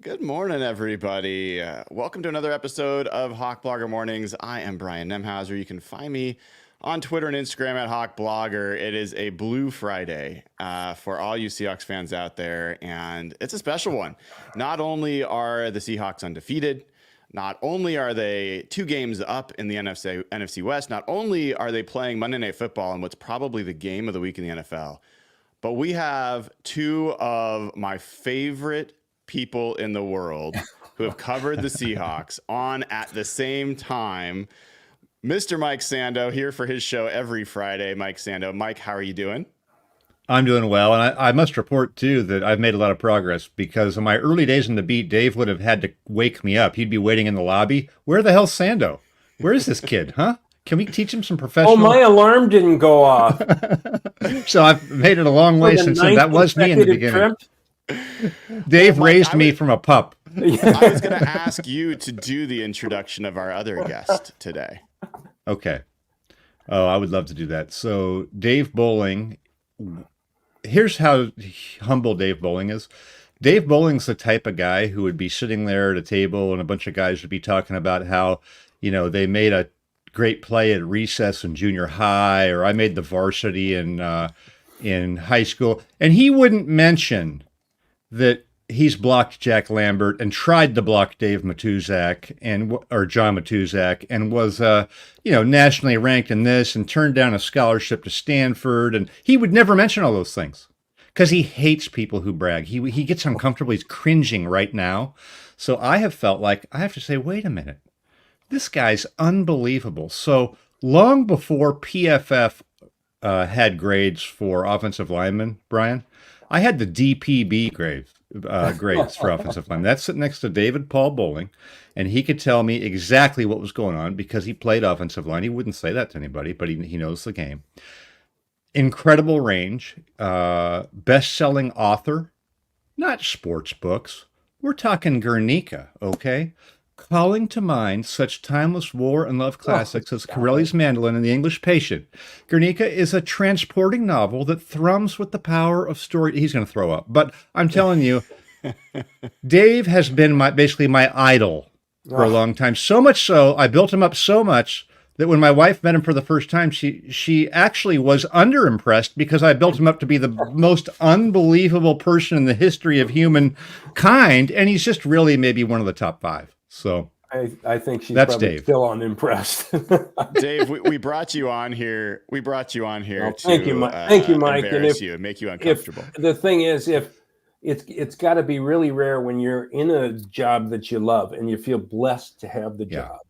Good morning, everybody. Welcome to another episode of Hawk Blogger Mornings. I am Brian Nemhauser. You can find me on Twitter and Instagram at Hawk Blogger. It is a Blue Friday for all you Seahawks fans out there, and it's a special one. Not only are the Seahawks undefeated, not only are they 2 games up in the NFC West, not only are they playing Monday Night Football in what's probably the game of the week in the NFL, but we have 2 of my favorite people in the world who have covered the Seahawks on at the same time. Mr. Mike Sando here for his show every Friday. Mike Sando. Mike, how are you doing? I'm doing well, and I must report, too, that I've made a lot of progress because in my early days in the beat, Dave would have had to wake me up. He'd be waiting in the lobby. Where the hell's Sando? Where is this kid, huh? Can we teach him some professional... Oh, my alarm didn't go off. So I've made it a long way since then. That was me in the beginning. Trip? Dave raised me from a pup. I was going to ask you to do the introduction of our other guest today. Okay. Oh, I would love to do that. So Dave Boling, here's how humble Dave Boling is. Dave Boling's the type of guy who would be sitting there at a table and a bunch of guys would be talking about how, you know, they made a great play at recess in junior high, or I made the varsity in high school. And he wouldn't mention that he's blocked Jack Lambert and tried to block Dave Matuzak or John Matuzak and was, nationally ranked in this and turned down a scholarship to Stanford. And he would never mention all those things because he hates people who brag. He gets uncomfortable. He's cringing right now. So I have felt like I have to say, wait a minute, this guy's unbelievable. So long before PFF had grades for offensive linemen, Brian, I had the DPB grades for offensive linemen. That's sitting next to David Paul Boling, and he could tell me exactly what was going on because he played offensive line. He wouldn't say that to anybody, but he knows the game. Incredible range, best-selling author, not sports books. We're talking Guernica, okay? Calling to mind such timeless war and love classics as Corelli's Mandolin and The English Patient. Guernica is a transporting novel that thrums with the power of story. He's going to throw up, but I'm telling you, Dave has been basically my idol for a long time. So much so, I built him up so much that when my wife met him for the first time, she actually was underimpressed because I built him up to be the most unbelievable person in the history of humankind, and he's just really maybe one of the top 5. So I think she's that's probably Dave. Still unimpressed. Dave, we brought you on here. We brought you on here to thank you, Mike. Embarrass you and make you uncomfortable. The thing is, if it's got to be really rare when you're in a job that you love and you feel blessed to have the job.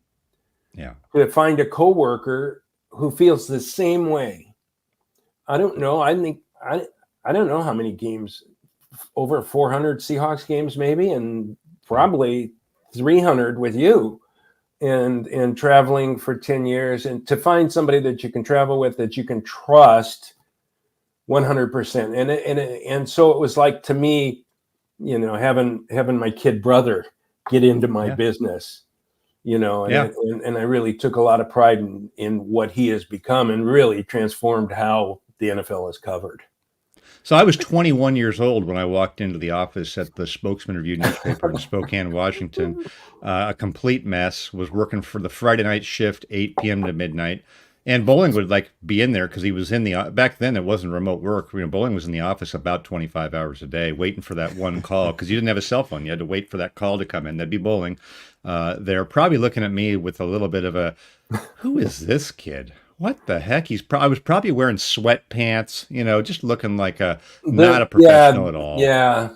Yeah. To find a coworker who feels the same way. I don't know. I don't know how many games, over 400 Seahawks games maybe, and probably 300 with you and traveling for 10 years, and to find somebody that you can travel with, that you can trust 100%. And so it was like, to me, having my kid brother get into my business, and I really took a lot of pride in what he has become and really transformed how the NFL is covered. So I was 21 years old when I walked into the office at the Spokesman Review newspaper in Spokane, Washington. A complete mess. Was working for the Friday night shift, 8 p.m. to midnight. And Boling would be in there because he was in back then it wasn't remote work. Boling was in the office about 25 hours a day waiting for that one call because you didn't have a cell phone. You had to wait for that call to come in. That'd be Boling. They're probably looking at me with a little bit of a, who is this kid? What the heck? I was probably wearing sweatpants, just looking like not a professional at all. Yeah.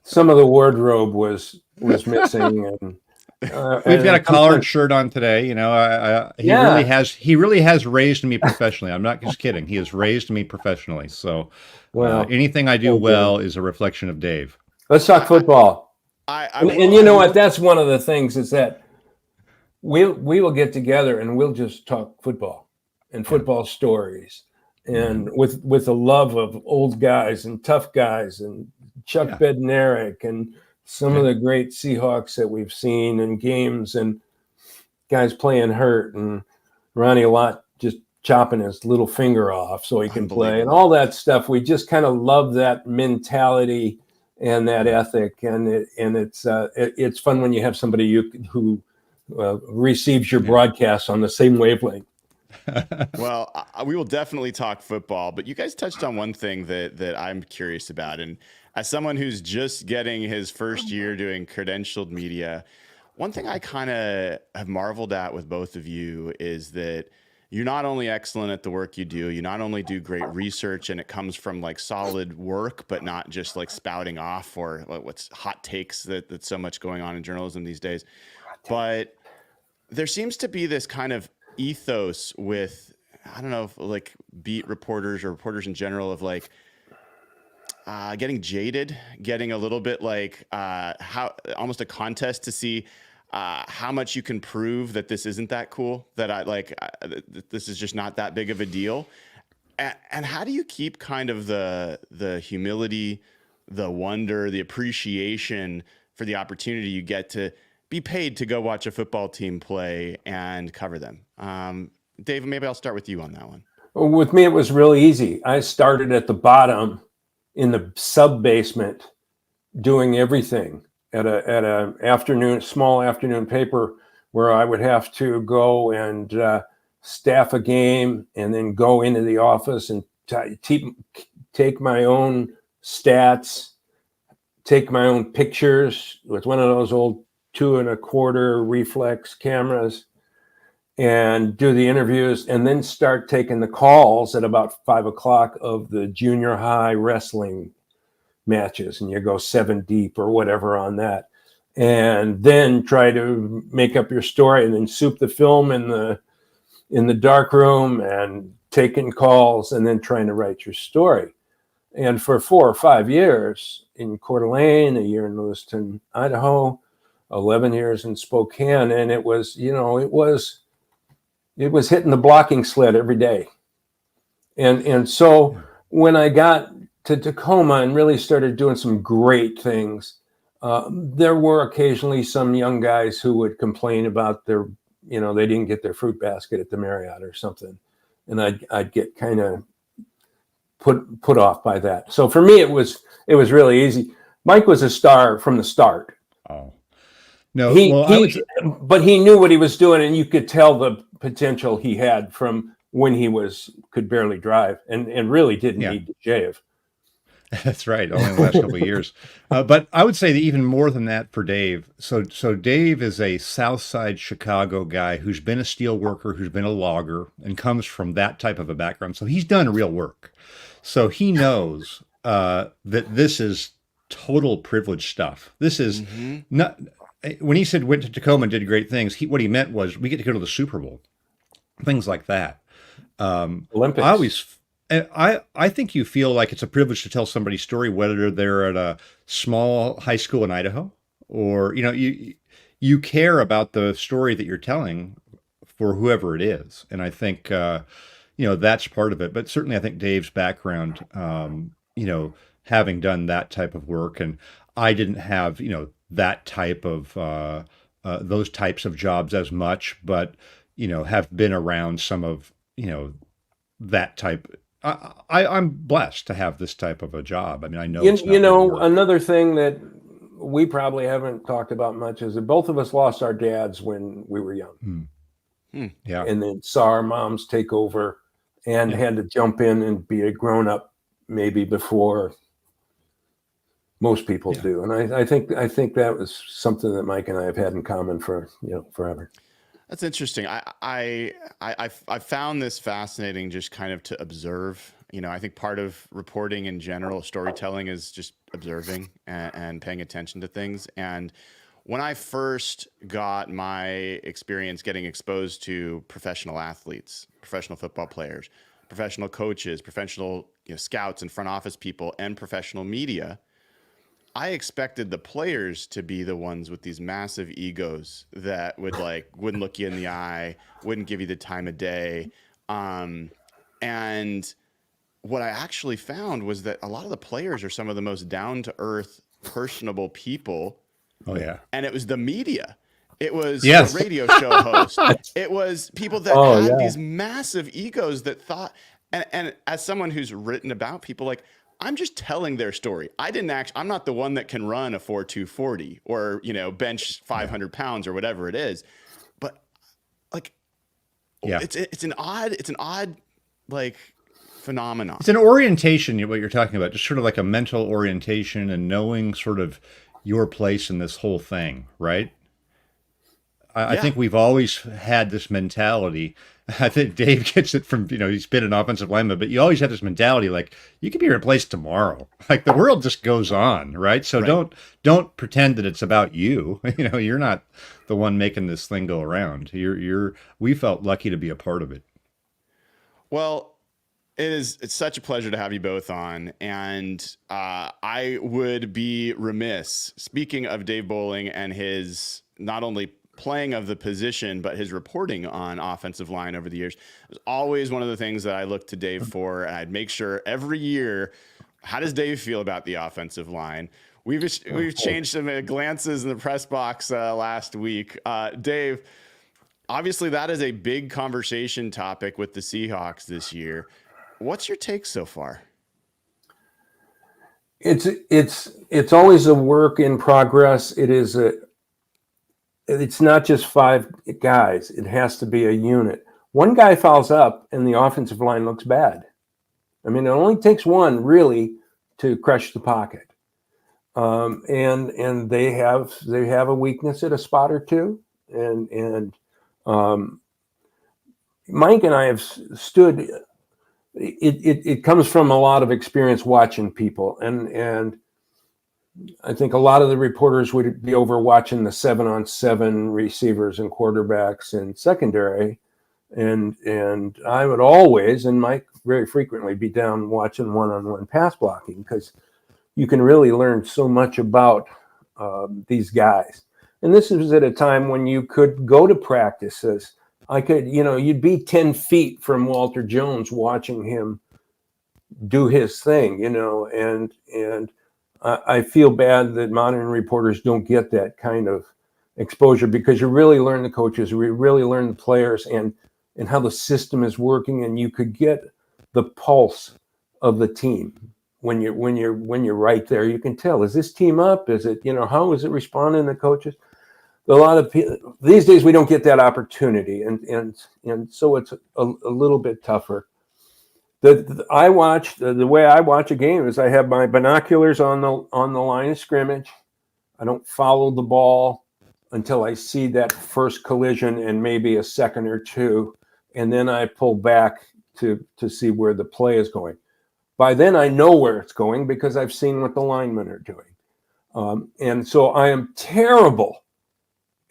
Some of the wardrobe was missing. And we've got a collared shirt on today. He really has raised me professionally. I'm not just kidding. He has raised me professionally. So anything I do well is a reflection of Dave. Let's talk football. And you know what? That's one of the things is that we will get together and we'll just talk football and football stories, and with a love of old guys and tough guys and Chuck Bednarik and some of the great Seahawks that we've seen in games, and guys playing hurt, and Ronnie Lott just chopping his little finger off so he can play, and all that stuff. We just kind of love that mentality and that ethic, and it's fun when you have somebody who receives your broadcast on the same wavelength. Well, we will definitely talk football, but you guys touched on one thing that I'm curious about. And as someone who's just getting his first year doing credentialed media, one thing I kind of have marveled at with both of you is that you're not only excellent at the work you do, you not only do great research and it comes from like solid work, but not just like spouting off or what's hot takes that's so much going on in journalism these days. But there seems to be this kind of ethos with, I don't know, if like beat reporters or reporters in general of like getting jaded, getting a little bit like how almost a contest to see how much you can prove that this isn't that cool, that this is just not that big of a deal. And how do you keep kind of the humility, the wonder, the appreciation for the opportunity you get to be paid to go watch a football team play and cover them? Dave, maybe I'll start with you on that one. With me, it was really easy. I started at the bottom in the sub basement doing everything at a small afternoon paper where I would have to go and staff a game and then go into the office and take my own stats, take my own pictures with one of those old 2.25 reflex cameras, and do the interviews, and then start taking the calls at about 5:00 of the junior high wrestling matches, and you go 7 deep or whatever on that, and then try to make up your story, and then soup the film in the dark room and taking calls, and then trying to write your story. And for 4 or 5 years in Coeur d'Alene, a year in Lewiston, Idaho, 11 years in Spokane, and it was hitting the blocking sled every day. And so when I got to Tacoma and really started doing some great things, there were occasionally some young guys who would complain about they didn't get their fruit basket at the Marriott or something. And I'd get kind of put off by that. So for me, it was really easy. Mike was a star from the start. Oh. No, but he knew what he was doing, and you could tell the potential he had from when he could barely drive and really didn't need to shave. That's right. Only in the last couple of years. But I would say that even more than that for Dave. So Dave is a South Side Chicago guy who's been a steel worker, who's been a logger, and comes from that type of a background. So he's done real work. So he knows that this is total privilege stuff. This is not. When he said went to Tacoma and did great things, what he meant was we get to go to the Super Bowl, things like that. Olympics. I think you feel like it's a privilege to tell somebody's story, whether they're at a small high school in Idaho or, you care about the story that you're telling for whoever it is. And I think, that's part of it. But certainly I think Dave's background, having done that type of work, and I didn't have, that type of those types of jobs as much, but have been around some of that type. I'm blessed to have this type of a job. I mean, I know another thing that we probably haven't talked about much is that both of us lost our dads when we were young. Yeah, and then saw our moms take over and had to jump in and be a grown up maybe before most people do. And I think that was something that Mike and I have had in common for, forever. That's interesting. I found this fascinating just kind of to observe. I think part of reporting in general, storytelling, is just observing and paying attention to things. And when I first got my experience getting exposed to professional athletes, professional football players, professional coaches, professional scouts and front office people, and professional media, I expected the players to be the ones with these massive egos that wouldn't look you in the eye, wouldn't give you the time of day. And what I actually found was that a lot of the players are some of the most down-to-earth, personable people. Oh, yeah. And it was the media. It was a radio show host. It was people that had these massive egos that thought, and as someone who's written about people, like, I'm just telling their story. I'm not the one that can run a 4.240 or, bench 500 pounds or whatever it is. But like, it's an odd like phenomenon. It's an orientation, what you're talking about, just sort of like a mental orientation and knowing sort of your place in this whole thing, right? I think we've always had this mentality. I think Dave gets it from, he's been an offensive lineman, but you always have this mentality like you could be replaced tomorrow. Like the world just goes on, right? So don't pretend that it's about you. You're not the one making this thing go around. We felt lucky to be a part of it. Well, it's such a pleasure to have you both on. And I would be remiss, speaking of Dave Boling and his not only playing of the position, but his reporting on offensive line over the years. It was always one of the things that I looked to Dave for. And I'd make sure every year, how does Dave feel about the offensive line? We've changed some glances in the press box last week. Dave, obviously that is a big conversation topic with the Seahawks this year. What's your take so far? It's always a work in progress. It's not just 5 guys. It has to be a unit. One guy fouls up and the offensive line looks bad. I mean, it only takes one really to crush the pocket. And they have a weakness at a spot or two. And Mike and I have stood. It comes from a lot of experience watching people, and I think a lot of the reporters would be over watching the 7-on-7 receivers and quarterbacks and secondary, and I would always, and Mike very frequently, be down watching one-on-one pass blocking because you can really learn so much about these guys. And this was at a time when you could go to practices. You'd be 10 feet from Walter Jones watching him do his thing, and I feel bad that modern reporters don't get that kind of exposure because you really learn the coaches, you really learn the players and how the system is working, and you could get the pulse of the team when you're right there. You can tell, is this team up? Is it, how is it responding to coaches? A lot of people these days, we don't get that opportunity, and so it's a little bit tougher. The way I watch a game is I have my binoculars on the line of scrimmage. I don't follow the ball until I see that first collision and maybe a second or two, and then I pull back to see where the play is going. By then, I know where it's going because I've seen what the linemen are doing, and so I am terrible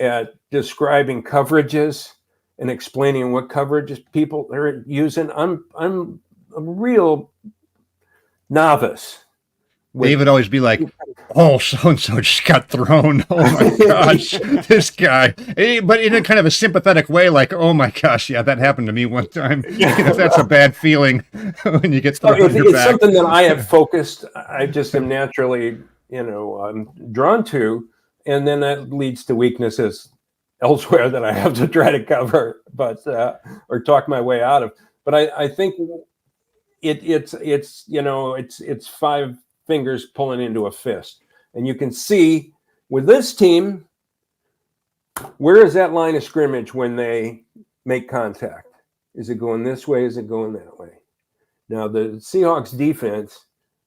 at describing coverages and explaining what coverages people are using. I'm a real novice. They would always be like, oh, so-and-so just got thrown. Oh my gosh, this guy. But in a kind of a sympathetic way, like, oh my gosh, yeah, that happened to me one time. That's a bad feeling when you get thrown. It's something that I have focused. I just am naturally, I'm drawn to. And then that leads to weaknesses elsewhere that I have to try to cover, or talk my way out of. But I think it's 5 fingers pulling into a fist, and you can see with this team, where is that line of scrimmage when they make contact? Is it going this way? Is it going that way? Now the Seahawks defense,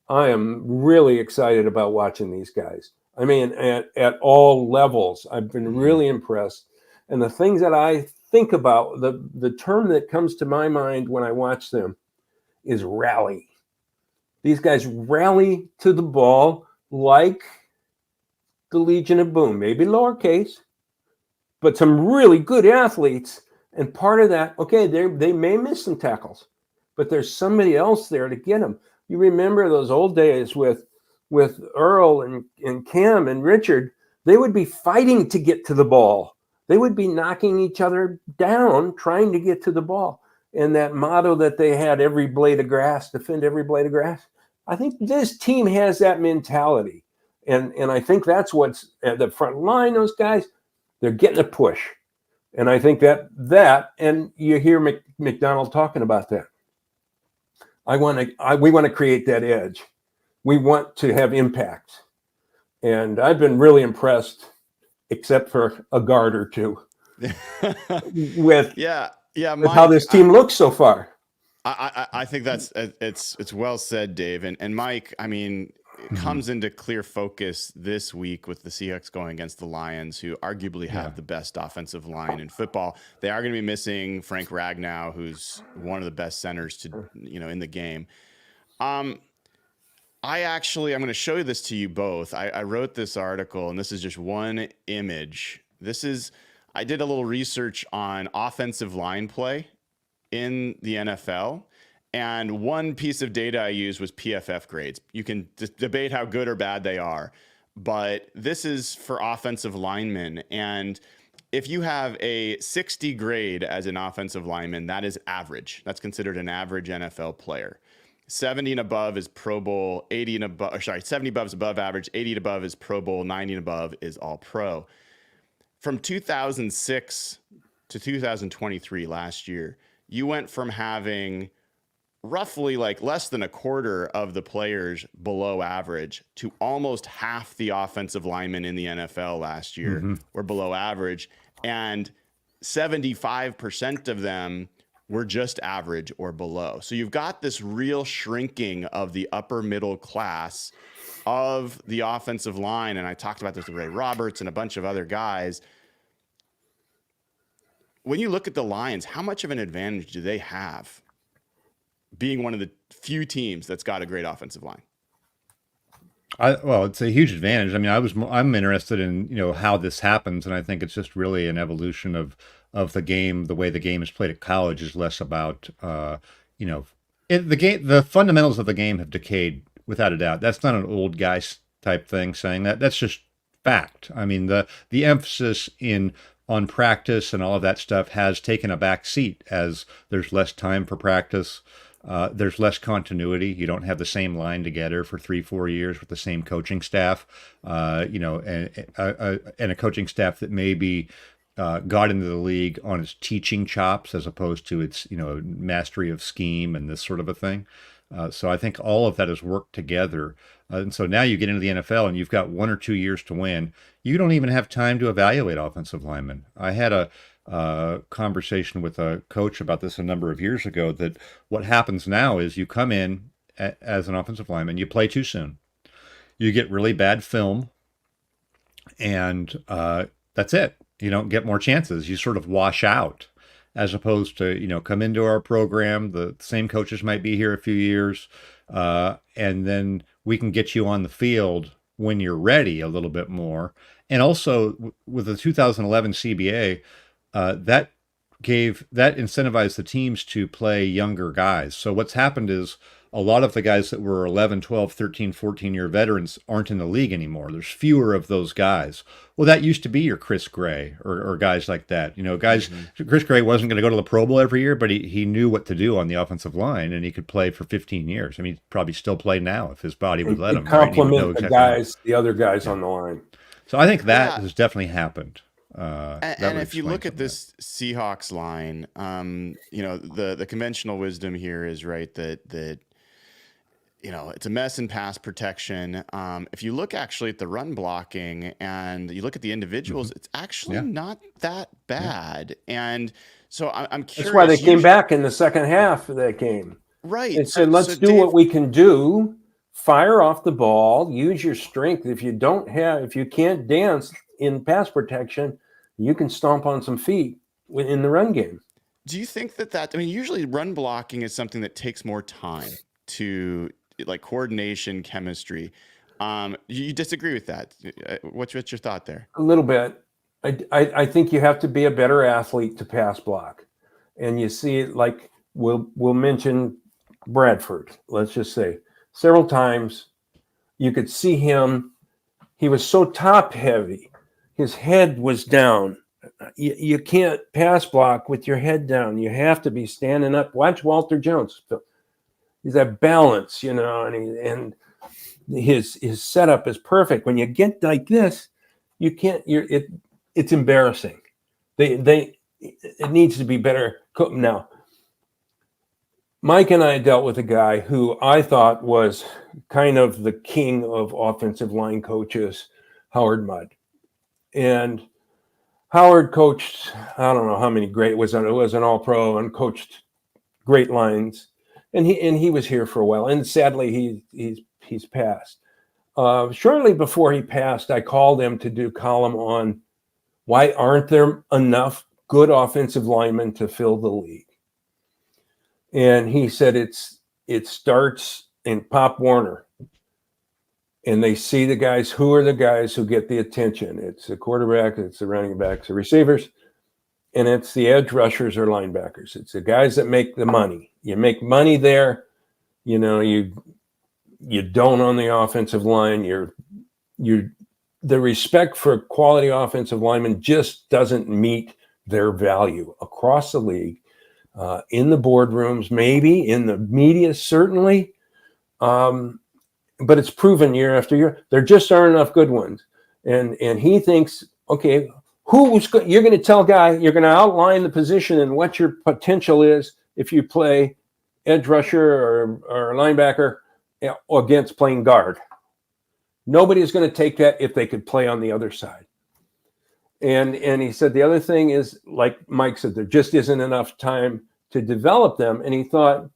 I am really excited about watching these guys. I mean, at all levels, I've been really impressed. And the things that I think about, the term that comes to my mind when I watch them is rally. These guys rally to the ball like the Legion of Boom, maybe lowercase, but some really good athletes. And part of that, okay, they may miss some tackles, but there's somebody else there to get them. You remember those old days with Earl and Cam and Richard, they would be fighting to get to the ball. They would be knocking each other down, trying to get to the ball. And that motto that they had, every blade of grass, defend every blade of grass. I think this team has that mentality. And I think that's what's at the front line, those guys, they're getting a push. And I think that and you hear McDonald talking about that. We want to create that edge. we want to have impact. And I've been really impressed, except for a guard or two, with Mike, how this team looks so far. I think it's well said, Dave. And Mike, I mean, it comes into clear focus this week with the Seahawks going against the Lions, who arguably have the best offensive line in football. They are going to be missing Frank Ragnow, who's one of the best centers in the game. I'm going to show this to you both. I wrote this article, and this is just one image. I did a little research on offensive line play in the NFL. And one piece of data I used was PFF grades. You can debate how good or bad they are, but this is for offensive linemen. And if you have a 60 grade as an offensive lineman, that is average. That's considered an average NFL player. 70 and above is Pro Bowl, 70 above is above average, 80 and above is Pro Bowl, 90 and above is All Pro. From 2006 to 2023, last year, you went from having roughly like less than a quarter of the players below average to almost half the offensive linemen in the NFL last year were below average, and 75% of them were just average or below. So you've got this real shrinking of the upper middle class of the offensive line. And I talked about this with Ray Roberts and a bunch of other guys. When you look at the Lions, how much of an advantage do they have being one of the few teams that's got a great offensive line? Well, it's a huge advantage. I mean, I'm interested in, how this happens, and I think it's just really an evolution of the game. The way the game is played at college is less about, the game. The fundamentals of the game have decayed without a doubt. That's not an old guy type thing saying that. That's just fact. I mean, the emphasis on practice and all of that stuff has taken a back seat as there's less time for practice. There's less continuity. You don't have the same line together for 3-4 years with the same coaching staff, and a coaching staff that maybe got into the league on its teaching chops as opposed to its, mastery of scheme and this sort of a thing. So I think all of that has worked together. And so now you get into the NFL and you've got 1 or 2 years to win. You don't even have time to evaluate offensive linemen. I had a conversation with a coach about this a number of years ago, that what happens now is you come in as an offensive lineman, you play too soon, you get really bad film, and that's it. You don't get more chances. You sort of wash out, as opposed to, come into our program. The same coaches might be here a few years, and then we can get you on the field when you're ready a little bit more. And also with the 2011 CBA, that incentivized the teams to play younger guys. So what's happened is a lot of the guys that were 11, 12, 13, 14-year veterans aren't in the league anymore. There's fewer of those guys. Well, that used to be your Chris Gray or guys like that. Chris Gray wasn't going to go to the Pro Bowl every year, but he knew what to do on the offensive line, and he could play for 15 years. I mean, he'd probably still play now if his body would let him. Compliment the other guys on the line. So I think that has definitely happened. And if you look at this Seahawks line, the conventional wisdom here is right that it's a mess in pass protection. If you look actually at the run blocking and you look at the individuals, it's actually not that bad. And so I'm curious. That's why they came back in the second half of that game. Right. They said, let's do what we can do. Fire off the ball, use your strength. If you can't dance in pass protection, you can stomp on some feet in the run game. Do you think usually run blocking is something that takes more time to, like, coordination, chemistry. You disagree with that? What's your thought there? A little bit. I think you have to be a better athlete to pass block. And you see it, like, we'll mention Bradford, let's just say. Several times you could see him. He was so top heavy. His head was down. You can't pass block with your head down. You have to be standing up. Watch Walter Jones. He's that balance, and his setup is perfect. When you get like this, you can't. It's embarrassing. It needs to be better. Now, Mike and I dealt with a guy who I thought was kind of the king of offensive line coaches, Howard Mudd. And Howard coached, I don't know how many great, it was an all-pro and coached great lines. And he was here for a while. And sadly, he's passed. Shortly before he passed, I called him to do a column on why aren't there enough good offensive linemen to fill the league. And he said it starts in Pop Warner. And they see the guys, who are the guys who get the attention? It's the quarterback, it's the running backs, the receivers, and it's the edge rushers or linebackers. It's the guys that make the money. You make money there, you don't on the offensive line. The respect for quality offensive linemen just doesn't meet their value across the league. In the boardrooms, maybe in the media, certainly, but it's proven year after year there just aren't enough good ones. And he thinks, okay, you're going to tell guy, you're going to outline the position and what your potential is if you play edge rusher or linebacker against playing guard. Nobody's going to take that if they could play on the other side. And he said the other thing is, like Mike said, there just isn't enough time to develop them. And he thought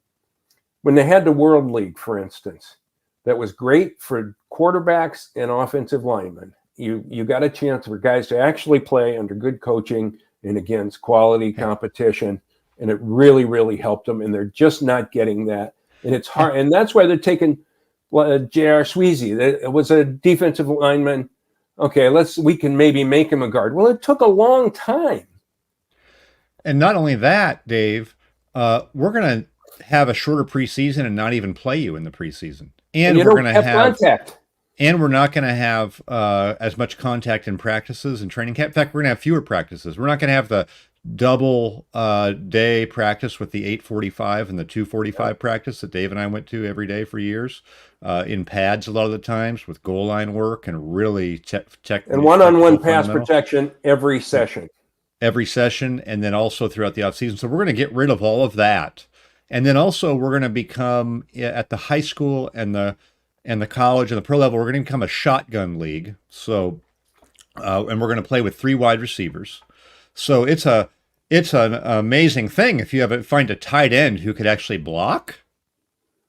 when they had the World League, for instance, that was great for quarterbacks and offensive linemen. You got a chance for guys to actually play under good coaching and against quality competition. And it really, really helped them. And they're just not getting that. And it's hard. And that's why they're taking J.R. Sweezy. It was a defensive lineman. Okay, we can maybe make him a guard. Well, it took a long time. And not only that, Dave, we're going to have a shorter preseason and not even play you in the preseason. And we're going to have contact. And we're not going to have as much contact in practices and training camp. In fact, we're going to have fewer practices. We're not going to have the double day practice with the 8:45 and the 2:45 practice that Dave and I went to every day for years, in pads a lot of the times with goal line work and really check and one-on-one pass protection every session. And then also throughout the offseason. So we're going to get rid of all of that. And then also we're going to become, at the high school and the college and the pro level, we're going to become a shotgun league. So, and we're going to play with 3 wide receivers. So it's an amazing thing if you find a tight end who could actually block.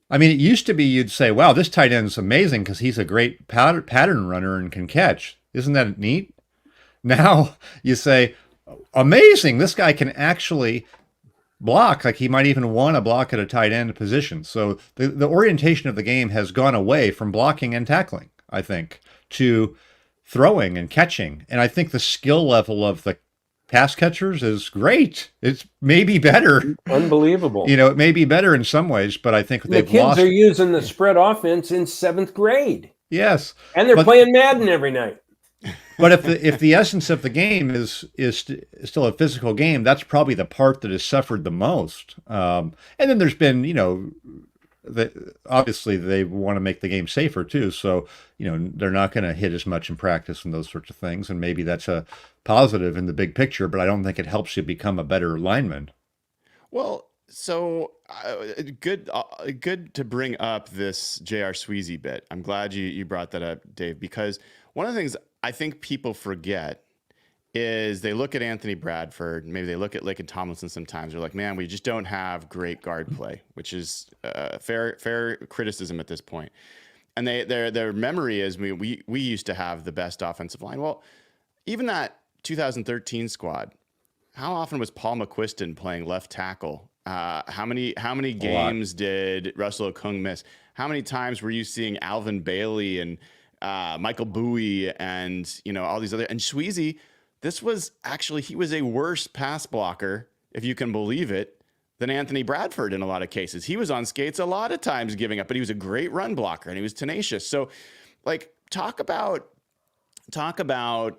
I mean, it used to be you'd say, wow, this tight end is amazing because he's a great pattern runner and can catch. Isn't that neat? Now you say, amazing, this guy can actually block. Like he might even want to block at a tight end position. So the orientation of the game has gone away from blocking and tackling, I think, to throwing and catching. And I think the skill level of the pass catchers is great. It's maybe better. Unbelievable. It may be better in some ways, but I think the kids are using the spread offense in 7th grade. Yes. And they're playing Madden every night. But if the essence of the game is still a physical game, that's probably the part that has suffered the most. And then there's been, obviously they want to make the game safer too. So, they're not going to hit as much in practice and those sorts of things. And maybe that's a positive in the big picture, but I don't think it helps you become a better lineman. Well, so good to bring up this J.R. Sweezy bit. I'm glad you brought that up, Dave, because one of the things I think people forget is they look at Anthony Bradford, maybe they look at Laken Tomlinson sometimes. They're like, man, we just don't have great guard play, which is fair criticism at this point. And their memory is we used to have the best offensive line. Well, even that 2013 squad, how often was Paul McQuiston playing left tackle? How many games did Russell Okung miss? How many times were you seeing Alvin Bailey and Michael Bowie and all these other, and Sweezy? This was actually, he was a worse pass blocker, if you can believe it, than Anthony Bradford in a lot of cases. He was on skates a lot of times giving up, but he was a great run blocker and he was tenacious. So talk about,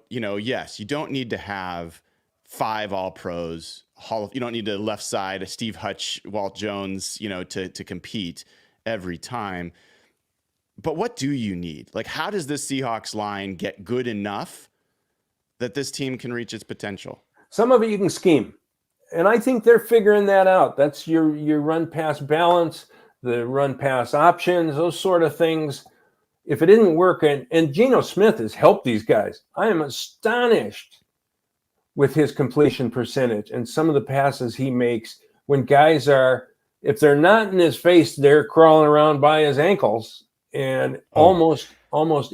yes, you don't need to have 5 all-pros, you don't need to left side a Steve Hutch, Walt Jones, to compete every time. But what do you need? How does this Seahawks line get good enough that this team can reach its potential? Some of it you can scheme. I think they're figuring that out. That's your run pass balance, the run pass options, those sort of things. If it didn't work, and Geno Smith has helped these guys. I am astonished with his completion percentage and some of the passes he makes when guys are, if they're not in his face, they're crawling around by his ankles, and almost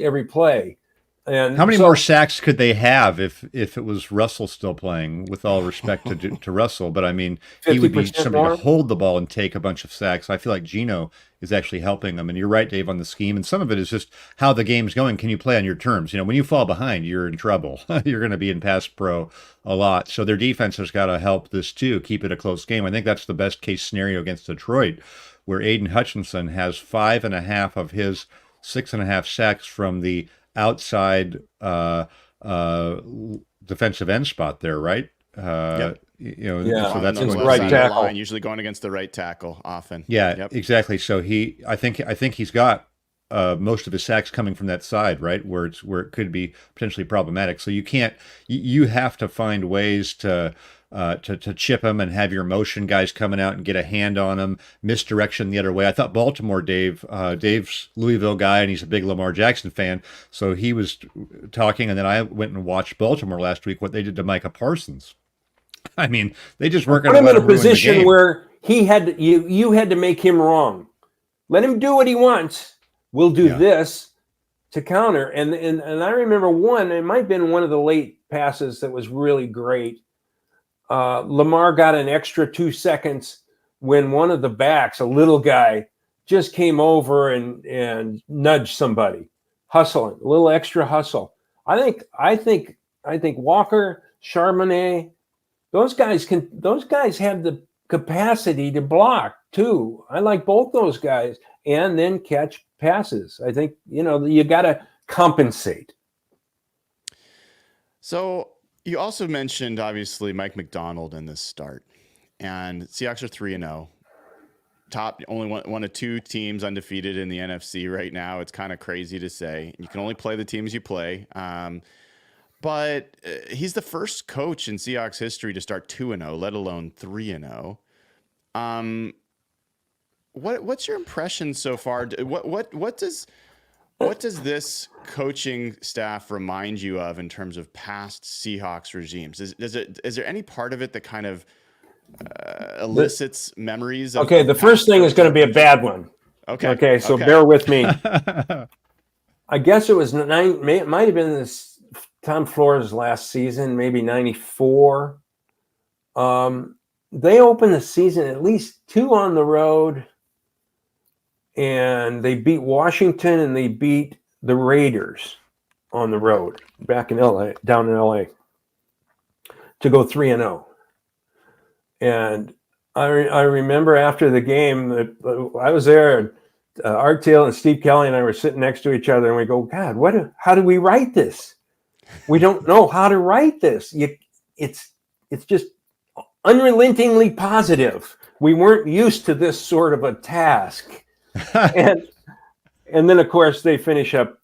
every play. And how many more sacks could they have if it was Russell still playing? With all respect to Russell, but I mean, he would be somebody to hold the ball and take a bunch of sacks. I feel like Geno is actually helping them. And you're right, Dave, on the scheme. And some of it is just how the game's going. Can you play on your terms? When you fall behind, you're in trouble. You're going to be in pass pro a lot. So their defense has got to help this too, keep it a close game. I think that's the best case scenario against Detroit, where Aiden Hutchinson has 5.5 of his 6.5 sacks from the outside defensive end spot there, right? Yep. So that's on the right tackle line, usually going against the right tackle often. Yeah, yep. Exactly. So I think he's got most of his sacks coming from that side, right, where it could be potentially problematic. So you have to find ways to chip him and have your motion guys coming out and get a hand on him, misdirection the other way. I thought Baltimore, Dave's Louisville guy, and he's a big Lamar Jackson fan, so he was talking, and then I went and watched Baltimore last week, what they did to Micah Parsons. I mean, they just weren't going to let him ruin the game. Put him in a position where he had you had to make him wrong. Let him do what he wants. We'll do this to counter. And I remember it might have been one of the late passes that was really great. Lamar got an extra 2 seconds when one of the backs, a little guy, just came over and nudged somebody, hustling, a little extra hustle. I think Walker, Charbonnet, those guys have the capacity to block too. I like both those guys, and then catch passes. I think you got to compensate. So you also mentioned, obviously, Mike Macdonald in this start, and Seahawks are 3-0. Top, only one of 2 teams undefeated in the NFC right now. It's kind of crazy to say. You can only play the teams you play. But he's the first coach in Seahawks history to start 2-0, let alone 3-0. What's your impression so far? What does this coaching staff remind you of in terms of past Seahawks regimes? Is there any part of it that kind of elicits memories? Okay, the first thing is going to be a bad one. Okay, so bear with me. I guess it was it might have been Tom Flores' last season, maybe 94. They opened the season at least 2 on the road, and they beat Washington and they beat the Raiders on the road back in LA, down in LA, to go 3-0. And I remember after the game that I was there, and Art Taylor and Steve Kelly and I were sitting next to each other, and we go, God, how do we write this? We don't know how to write this. It's just unrelentingly positive. We weren't used to this sort of a task. and then of course they finish up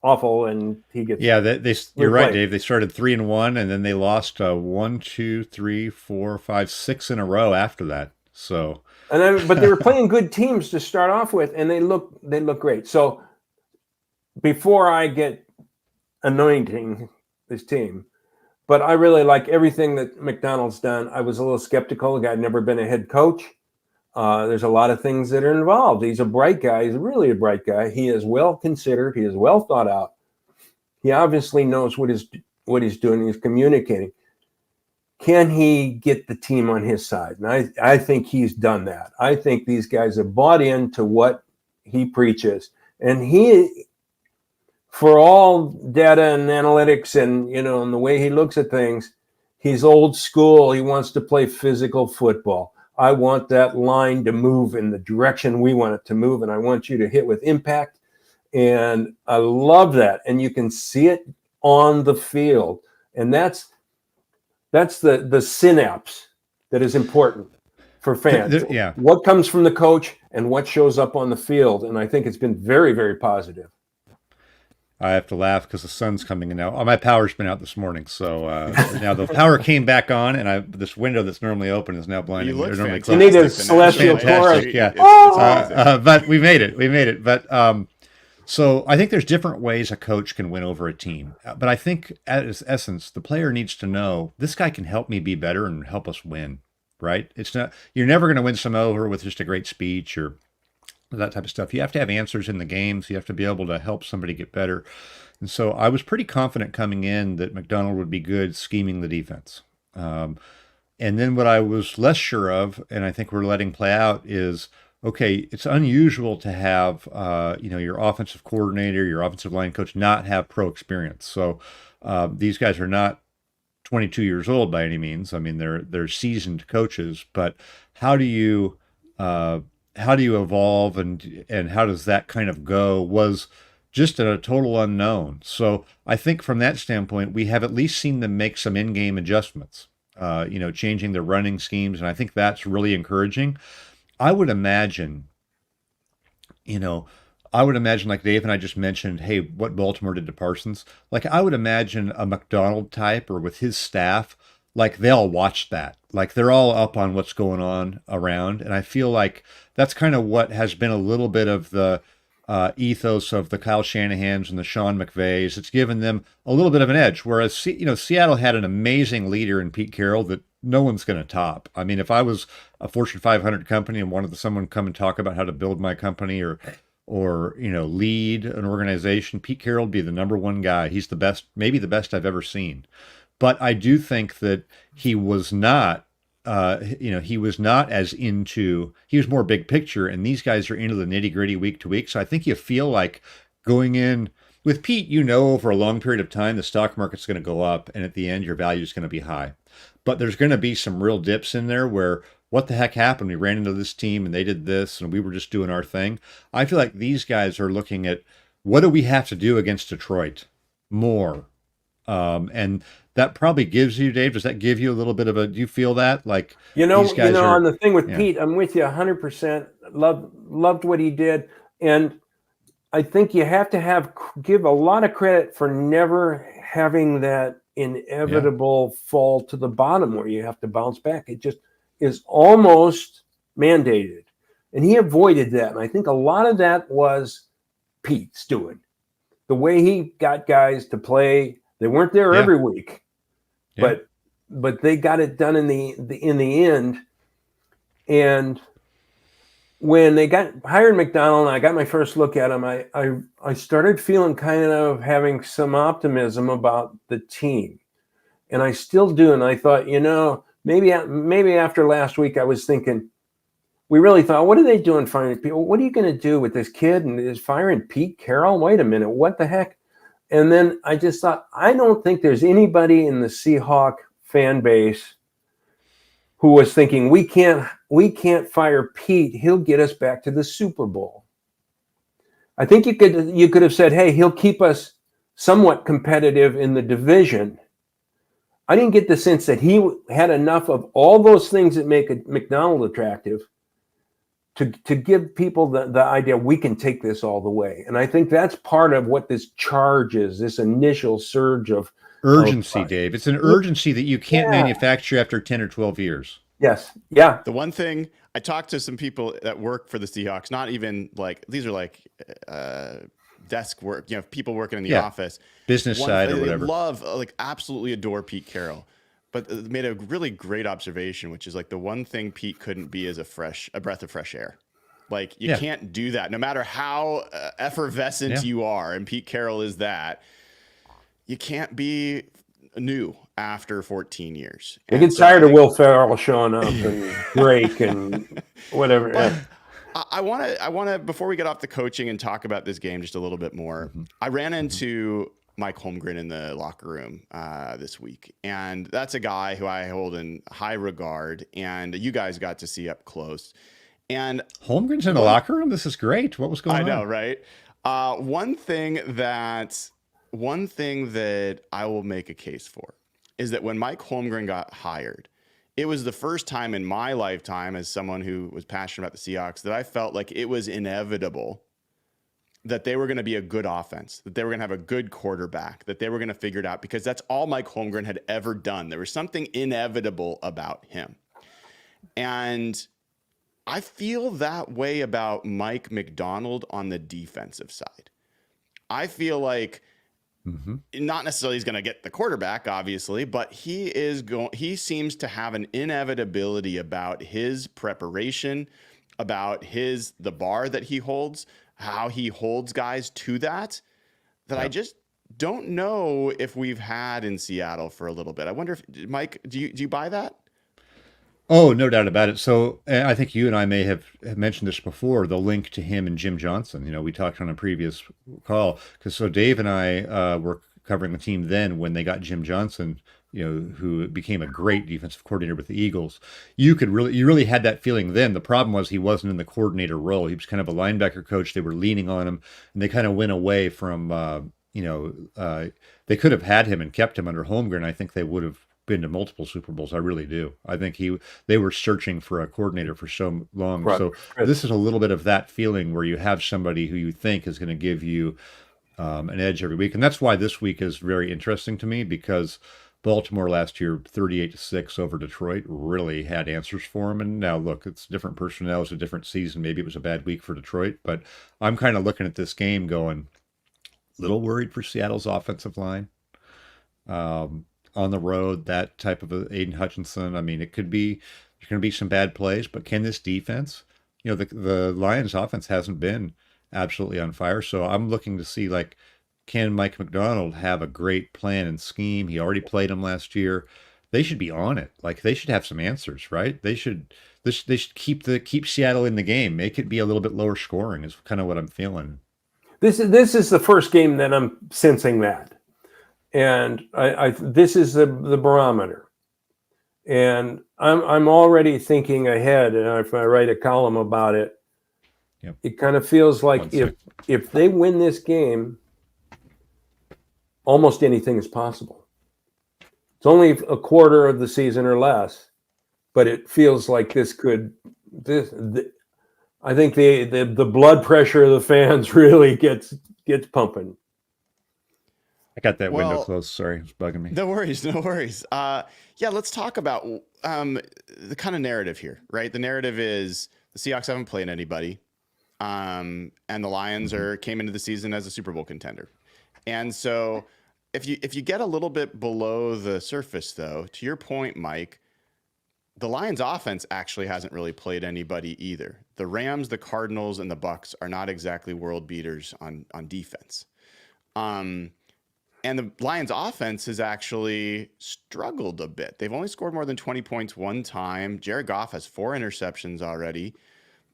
awful, and he gets you're right, Dave. They started 3-1, and then they lost 1, 2, 3, 4, 5, 6 in a row after that. So but they were playing good teams to start off with, and they look great. So before I get anointing this team, but I really like everything that McDonald's done. I was a little skeptical. The guy had never been a head coach. There's a lot of things that are involved. He's a bright guy. He's really a bright guy. He is well considered. He is well thought out. He obviously knows what he's doing. He's communicating. Can he get the team on his side? And I think he's done that. I think these guys have bought into what he preaches. And he, for all data and analytics and, and the way he looks at things, he's old school. He wants to play physical football. I want that line to move in the direction we want it to move, and I want you to hit with impact. And I love that. And you can see it on the field. And that's the synapse that is important for fans. Yeah. What comes from the coach and what shows up on the field. And I think it's been very, very positive. I have to laugh because the sun's coming in now. Oh, my power's been out this morning, so now the power came back on, and this window that's normally open is now blinding. You look normally fantastic. You need a celestial chorus. Yeah. It's But we made it. But so I think there's different ways a coach can win over a team. But I think at its essence, the player needs to know this guy can help me be better and help us win. Right? It's not, you're never going to win some over with just a great speech or that type of stuff. You have to have answers in the games. You have to be able to help somebody get better. And so I was pretty confident coming in that McDonald would be good scheming the defense. And then what I was less sure of, and I think we're letting play out, is, okay, it's unusual to have, your offensive coordinator, your offensive line coach not have pro experience. So these guys are not 22 years old by any means. I mean, they're seasoned coaches, but how do you evolve and how does that kind of go was just a total unknown. So I think from that standpoint, we have at least seen them make some in-game adjustments, changing their running schemes. And I think that's really encouraging. I would imagine, like Dave and I just mentioned, hey, what Baltimore did to Parsons. Like, I would imagine a McDonald type or with his staff, like they'll watch that. Like they're all up on what's going on around. And I feel like that's kind of what has been a little bit of the ethos of the Kyle Shanahans and the Sean McVays. It's given them a little bit of an edge. Whereas, Seattle had an amazing leader in Pete Carroll that no one's going to top. I mean, if I was a Fortune 500 company and wanted someone to come and talk about how to build my company or lead an organization, Pete Carroll would be the number one guy. He's the best, maybe the best I've ever seen. But I do think that he was not, he was more big picture, and these guys are into the nitty gritty week to week. So I think you feel like going in with Pete, over a long period of time, the stock market's going to go up, and at the end, your value is going to be high. But there's going to be some real dips in there where, what the heck happened? We ran into this team and they did this and we were just doing our thing. I feel like these guys are looking at, what do we have to do against Detroit more? And that probably gives you, Dave, does that give you a little bit of do you feel that? Like, these guys on the thing with Pete, I'm with you 100%. Loved what he did. And I think you have to give a lot of credit for never having that inevitable fall to the bottom where you have to bounce back. It just is almost mandated. And he avoided that. And I think a lot of that was Pete's doing. The way he got guys to play, they weren't there every week, but they got it done in the end. And when they hired McDonald and I got my first look at him, I started feeling kind of having some optimism about the team. And I still do. And I thought, maybe after last week, I was thinking, we really thought, what are they doing firing people? What are you going to do with this kid? And is firing Pete Carroll? Wait a minute, what the heck? And then I just thought, I don't think there's anybody in the Seahawk fan base who was thinking, we can't fire Pete. He'll get us back to the Super Bowl. I think you could have said, hey, he'll keep us somewhat competitive in the division. I didn't get the sense that he had enough of all those things that make a McDonald attractive to give people the idea we can take this all the way. And I think that's part of what this charge is, this initial surge of urgency, Dave. It's an urgency that you can't manufacture after 10 or 12 years. Yes. Yeah. The one thing, I talked to some people that work for the Seahawks, not even like, these are like desk work, people working in the office. Business side or whatever. They absolutely adore Pete Carroll. But they made a really great observation, which is like the one thing Pete couldn't be is a breath of fresh air. Like you can't do that no matter how effervescent you are. And Pete Carroll is that. You can't be new after 14 years. I get tired of Will Ferrell showing up and Drake and whatever. But I want to, before we get off the coaching and talk about this game just a little bit more, I ran into Mike Holmgren in the locker room this week. And that's a guy who I hold in high regard. And you guys got to see up close. And Holmgren's in the locker room? This is great. What was going on? I know, right? One thing that I will make a case for is that when Mike Holmgren got hired, it was the first time in my lifetime as someone who was passionate about the Seahawks that I felt like it was inevitable that they were going to be a good offense, that they were going to have a good quarterback, that they were going to figure it out, because that's all Mike Holmgren had ever done. There was something inevitable about him. And I feel that way about Mike Macdonald on the defensive side. I feel like not necessarily he's going to get the quarterback, obviously, but he seems to have an inevitability about his preparation, about the bar that he holds, how he holds guys to that I just don't know if we've had in Seattle for a little bit. I wonder if, Mike, do you buy that? Oh, no doubt about it. So I think you and I may have mentioned this before, the link to him and Jim Johnson. You know, we talked on a previous call, because so Dave and I were covering the team then when they got Jim Johnson, you know, who became a great defensive coordinator with the Eagles. You really had that feeling then. The problem was he wasn't in the coordinator role. He was kind of a linebacker coach. They were leaning on him, and they kind of went away from, they could have had him and kept him under Holmgren. I think they would have been to multiple Super Bowls. I really do. I think they were searching for a coordinator for so long. Right. So this is a little bit of that feeling where you have somebody who you think is going to give you an edge every week. And that's why this week is very interesting to me, because Baltimore last year, 38-6 over Detroit, really had answers for them. And now look, it's different personnel. It's a different season. Maybe it was a bad week for Detroit, but I'm kind of looking at this game going, a little worried for Seattle's offensive line. On the road, that type of Aiden Hutchinson. I mean, there's going to be some bad plays, but can this defense, you know, the Lions offense hasn't been absolutely on fire. So I'm looking to see, like, can Mike Macdonald have a great plan and scheme? He already played them last year. They should be on it. Like, they should have some answers, right? They should keep Seattle in the game. Make it be a little bit lower scoring is kind of what I'm feeling. This is the first game that I'm sensing that. And this is the barometer, and I'm already thinking ahead. And if I write a column about it, It kind of feels like if they win this game, almost anything is possible. It's only a quarter of the season or less, but it feels like I think the blood pressure of the fans really gets pumping. I got that window closed. Sorry, it's bugging me. No worries. Let's talk about the kind of narrative here, right? The narrative is the Seahawks haven't played anybody, and the Lions came into the season as a Super Bowl contender. And so if you get a little bit below the surface, though, to your point, Mike, the Lions offense actually hasn't really played anybody either. The Rams, the Cardinals, and the Bucs are not exactly world beaters on defense. And the Lions offense has actually struggled a bit. They've only scored more than 20 points one time. Jared Goff has 4 interceptions already.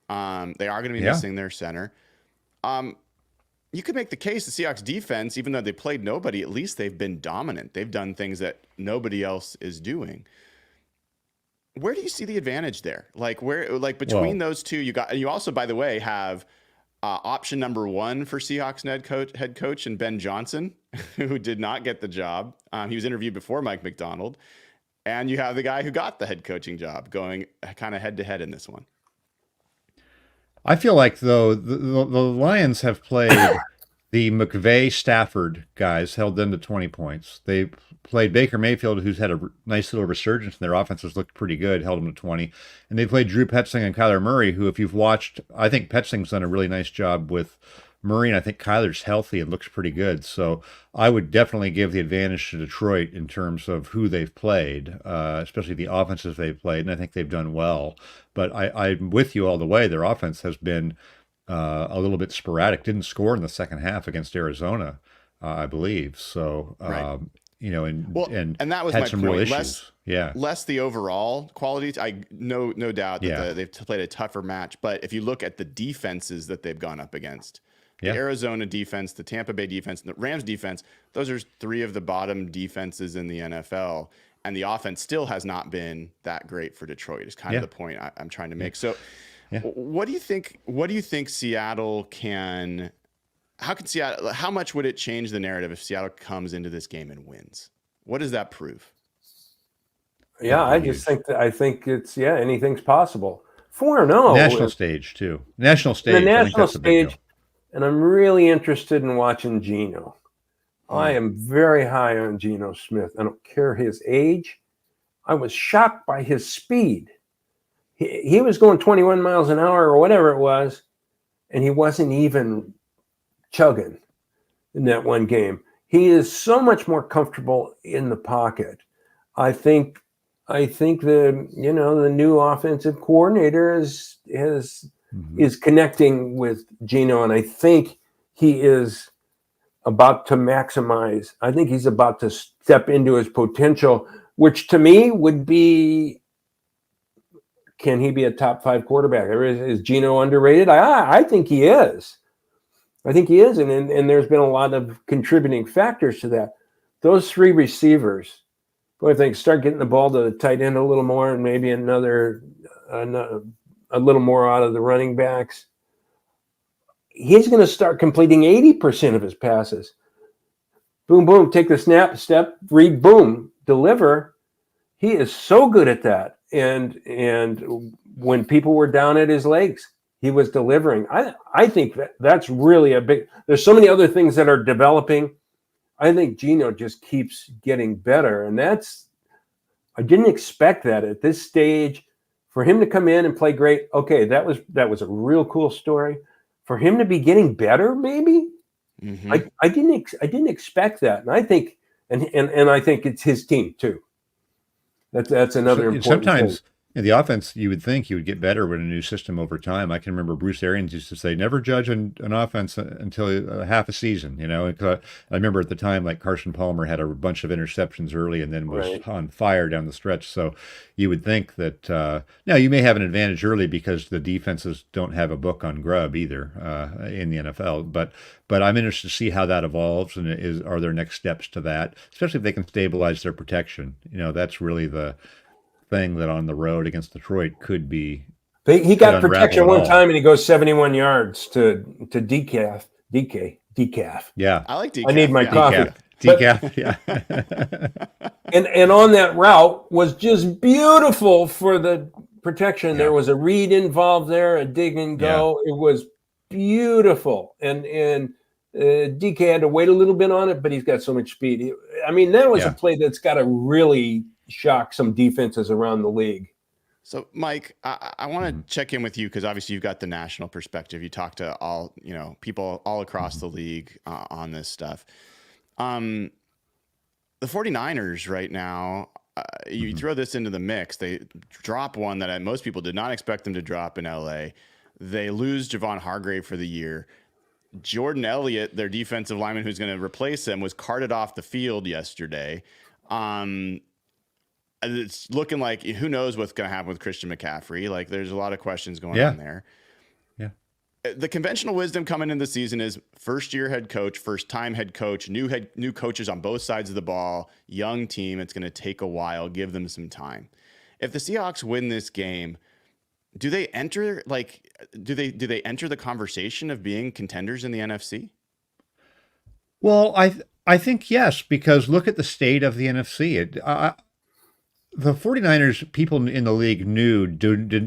They are going to be missing their center. You could make the case the Seahawks defense, even though they played nobody, at least they've been dominant. They've done things that nobody else is doing. Where do you see the advantage there? Between those two, you also, by the way, have option number 1 for Seahawks head coach and Ben Johnson, who did not get the job. He was interviewed before Mike Macdonald. And you have the guy who got the head coaching job going kind of head to head in this one. I feel like, though, the Lions have played the McVay-Stafford guys, held them to 20 points. They played Baker Mayfield, who's had a nice little resurgence, and their offense has looked pretty good, held them to 20. And they played Drew Petzing and Kyler Murray, who, if you've watched, I think Petzing's done a really nice job with Murray, and I think Kyler's healthy and looks pretty good. So I would definitely give the advantage to Detroit in terms of who they've played, especially the offenses they've played, and I think they've done well. But I'm with you all the way. Their offense has been a little bit sporadic. Didn't score in the second half against Arizona, I believe. So, right. And that was had my some point. real issues. Less the overall quality. No doubt that they've played a tougher match. But if you look at the defenses that they've gone up against, the Arizona defense, the Tampa Bay defense, and the Rams defense, those are 3 of the bottom defenses in the NFL. And the offense still has not been that great for Detroit, is kind of the point I'm trying to make. So what do you think Seattle can – how much would it change the narrative if Seattle comes into this game and wins? What does that prove? Yeah, I think it's anything's possible. 4-0. National stage too. National stage. The national stage, and I'm really interested in watching Geno. I am very high on Geno Smith. I don't care his age. I was shocked by his speed. He was going 21 miles an hour or whatever it was, and he wasn't even chugging in that one game. He is so much more comfortable in the pocket. I think the new offensive coordinator is connecting with Geno, and I think he is about to maximize. I think he's about to step into his potential, which to me would be, can he be a top 5 quarterback? Is Geno underrated? I think he is. I think he is, and there's been a lot of contributing factors to that. Those 3 receivers, I think, start getting the ball to the tight end a little more, and maybe a little more out of the running backs. He's going to start completing 80% of his passes. Boom, boom, take the snap, step, read, boom, deliver. He is so good at that. And when people were down at his legs, he was delivering. I think that's really a big. There's so many other things that are developing. I think Geno just keeps getting better, and I didn't expect that at this stage. For him to come in and play great, okay, that was a real cool story. For him to be getting better, maybe I didn't expect that, and I think and I think it's his team too. That's another important. Sometimes thing. in the offense, you would think you would get better with a new system over time. I can remember Bruce Arians used to say, "Never judge an offense until half a season." I remember at the time, like Carson Palmer had a bunch of interceptions early, and then was on fire down the stretch. So you would think that now you may have an advantage early because the defenses don't have a book on grub either in the NFL. But I'm interested to see how that evolves, and are there next steps to that, especially if they can stabilize their protection. That's really the thing that on the road against Detroit could be. He got protection one time, and he goes 71 yards to decaf. Yeah, I like decaf. I need my coffee. Decaf, yeah. and on that route was just beautiful for the protection. Yeah. There was a read involved there, a dig and go. Yeah. It was beautiful, and DK had to wait a little bit on it, but he's got so much speed. That was a play that's got to really shock some defenses around the league. So, Mike, I want to check in with you because obviously you've got the national perspective. You talk to all people all across the league on this stuff. The 49ers right now, you throw this into the mix. They drop one that most people did not expect them to drop in LA. They lose Javon Hargrave for the year. Jordan Elliott, their defensive lineman who's going to replace him, was carted off the field yesterday. It's looking like who knows what's going to happen with Christian McCaffrey. Like, there's a lot of questions going on there. Yeah. The conventional wisdom coming into the season is first-year head coach, first-time head coach, new coaches on both sides of the ball, young team. It's going to take a while. Give them some time. If the Seahawks win this game, do they enter the conversation of being contenders in the NFC? Well, I think yes, because look at the state of the NFC. The 49ers, people in the league knew,